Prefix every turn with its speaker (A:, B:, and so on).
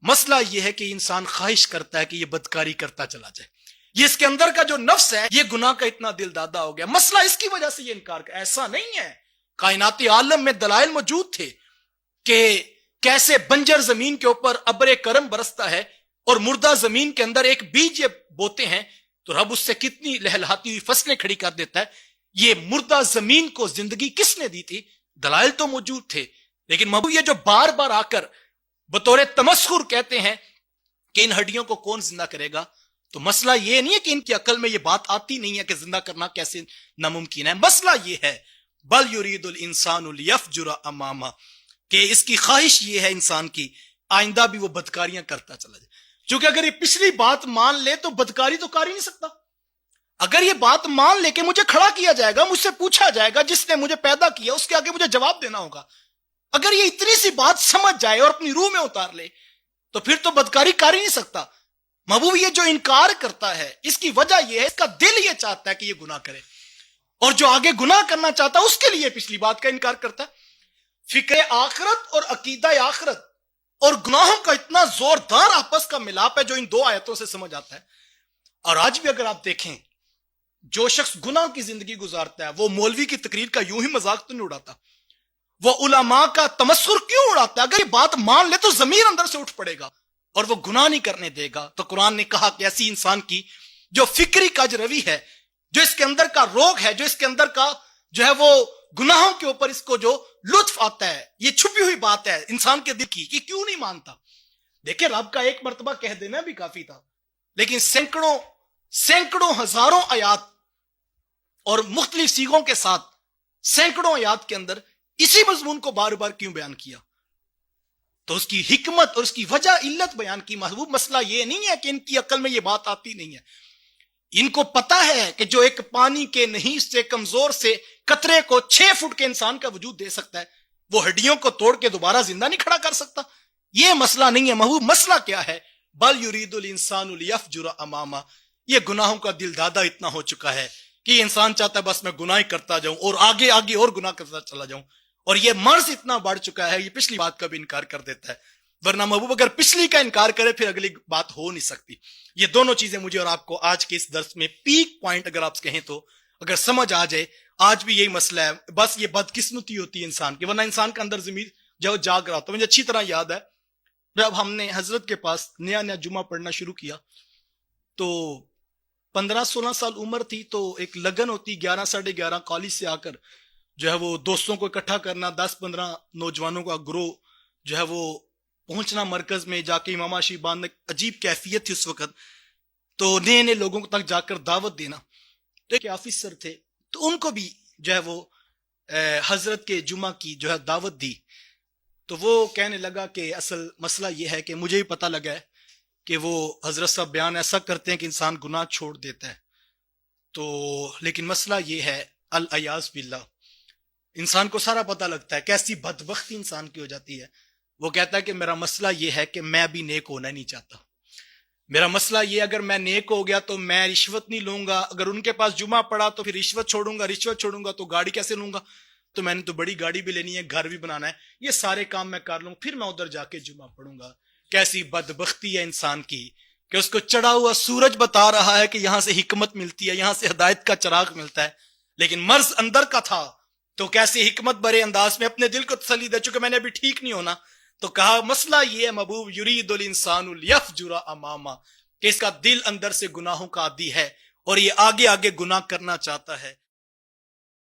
A: مسئلہ یہ ہے کہ انسان خواہش کرتا ہے کہ یہ بدکاری کرتا چلا جائے. یہ اس کے اندر کا جو نفس ہے یہ گناہ کا اتنا دل دادا ہو گیا. مسئلہ اس کی وجہ سے یہ انکار کر. ایسا نہیں ہے, کائناتی عالم میں دلائل موجود تھے کہ کیسے بنجر زمین کے اوپر ابر کرم برستا ہے اور مردہ زمین کے اندر ایک بیج بوتے ہیں تو رب اس سے کتنی لہلہاتی ہوئی فصلیں کھڑی کر دیتا ہے. یہ مردہ زمین کو زندگی کس نے دی تھی؟ دلائل تو موجود تھے, لیکن محبوب یہ جو بار بار آ کر بطور تمسخر کہتے ہیں کہ ان ہڈیوں کو کون زندہ کرے گا, تو مسئلہ یہ نہیں ہے کہ ان کی عقل میں یہ بات آتی نہیں ہے کہ زندہ کرنا کیسے ناممکن ہے. مسئلہ یہ ہے بل یرید الانسان لیفجر امامہ, کہ اس کی خواہش یہ ہے انسان کی آئندہ بھی وہ بدکاریاں کرتا چلا جائے. چونکہ اگر یہ پچھلی بات مان لے تو بدکاری تو کر ہی نہیں سکتا. اگر یہ بات مان لے کہ مجھے کھڑا کیا جائے گا, مجھ سے پوچھا جائے گا, جس نے مجھے پیدا کیا اس کے آگے مجھے جواب دینا ہوگا, اگر یہ اتنی سی بات سمجھ جائے اور اپنی روح میں اتار لے تو پھر تو بدکاری کر ہی نہیں سکتا. محبوب یہ جو انکار کرتا ہے اس کی وجہ یہ ہے, اس کا دل یہ چاہتا ہے کہ یہ گناہ کرے, اور جو آگے گناہ کرنا چاہتا ہے اس کے لیے پچھلی بات کا انکار کرتا ہے. فکر آخرت اور عقیدہ آخرت اور گناہوں کا اتنا زوردار آپس کا ملاپ ہے جو ان دو آیتوں سے سمجھ آتا ہے. اور آج بھی اگر آپ دیکھیں جو شخص گناہ کی زندگی گزارتا ہے وہ مولوی کی تقریر کا یوں ہی مذاق تو نہیں اڑاتا, وہ علماء کا تمسخر کیوں اڑاتا ہے؟ اگر یہ بات مان لے تو ضمیر اندر سے اٹھ پڑے گا اور وہ گناہ نہیں کرنے دے گا. تو قرآن نے کہا کہ ایسی انسان کی جو فکری کج روی ہے, جو اس کے اندر کا روگ ہے, جو اس کے اندر کا جو ہے وہ گناہوں کے اوپر اس کو جو لطف آتا ہے, یہ چھپی ہوئی بات ہے انسان کے دل کی کہ کیوں نہیں مانتا. دیکھیں رب کا ایک مرتبہ کہہ دینا بھی کافی تھا, لیکن سینکڑوں ہزاروں آیات اور مختلف سیغوں کے ساتھ سینکڑوں آیات کے اندر اسی مضمون کو بار بار کیوں بیان کیا؟ تو اس کی حکمت اور اس کی وجہ علت بیان کی. محبوب مسئلہ یہ نہیں ہے کہ ان کی عقل میں یہ بات آتی نہیں ہے, ان کو پتا ہے کہ جو ایک پانی کے نہیں سے کمزور سے قطرے کو 6 فٹ کے انسان کا وجود دے سکتا ہے وہ ہڈیوں کو توڑ کے دوبارہ زندہ نہیں کھڑا کر سکتا. یہ مسئلہ نہیں ہے. محبوب مسئلہ کیا ہے؟ بل یرید الانسان لیفجر امامہ. یہ گناہوں کا دل دادا اتنا ہو چکا ہے کہ یہ انسان چاہتا ہے بس میں گناہ کرتا جاؤں اور آگے آگے اور گناہ کرتا چلا جاؤں, اور یہ مرض اتنا بڑھ چکا ہے یہ پچھلی بات کا بھی انکار کر دیتا ہے. ورنہ محبوب اگر پچھلی کا انکار کرے پھر اگلی بات ہو نہیں سکتی. یہ دونوں چیزیں مجھے اور آپ کو آج کے اس درس میں پیک پوائنٹ اگر آپ کہیں تو اگر سمجھ آ جائے, آج بھی یہی مسئلہ ہے. بس یہ بدقسمتی ہوتی ہے انسان کی, ورنہ انسان کا اندر ضمیر جو جاگ رہا. تو مجھے اچھی طرح یاد ہے جب ہم نے حضرت کے پاس نیا جمعہ پڑھنا شروع کیا تو 15-16 سال عمر تھی, تو ایک لگن ہوتی 11-11:30 کالج سے آ کر جو ہے وہ دوستوں کو اکٹھا کرنا, 10-15 نوجوانوں کا گروہ جو ہے وہ پہنچنا مرکز میں جا کے امام آشی باندھ. عجیب کیفیت تھی اس وقت, تو نئے نئے لوگوں تک جا کر دعوت دینا. تو ایک آفیسر تھے تو ان کو بھی جو ہے وہ حضرت کے جمعہ کی جو ہے دعوت دی. تو وہ کہنے لگا کہ اصل مسئلہ یہ ہے کہ مجھے بھی پتہ لگا ہے کہ وہ حضرت صاحب بیان ایسا کرتے ہیں کہ انسان گناہ چھوڑ دیتا ہے, تو لیکن مسئلہ یہ ہے العیاذ باللہ انسان کو سارا پتہ لگتا ہے کیسی بدبختی انسان کی ہو جاتی ہے. وہ کہتا ہے کہ میرا مسئلہ یہ ہے کہ میں بھی نیک ہونا نہیں چاہتا. میرا مسئلہ یہ اگر میں نیک ہو گیا تو میں رشوت نہیں لوں گا, اگر ان کے پاس جمعہ پڑا تو پھر رشوت چھوڑوں گا تو گاڑی کیسے لوں گا, تو میں نے تو بڑی گاڑی بھی لینی ہے, گھر بھی بنانا ہے, یہ سارے کام میں کر لوں, پھر میں ادھر جا کے جمعہ پڑھوں گا. کیسی بدبختی ہے انسان کی کہ اس کو چڑھا ہوا سورج بتا رہا ہے کہ یہاں سے حکمت ملتی ہے, یہاں سے ہدایت کا چراغ ملتا ہے, لیکن مرض اندر کا تھا. تو کیسی حکمت برے انداز میں اپنے دل کو تسلی دے چکے میں نے ابھی ٹھیک نہیں ہونا. تو کہا مسئلہ یہ ہے محبوب یرید الانسان لیفجر امامہ, کہ اس کا دل اندر سے گناہوں کا عادی ہے اور یہ آگے آگے گناہ کرنا چاہتا ہے.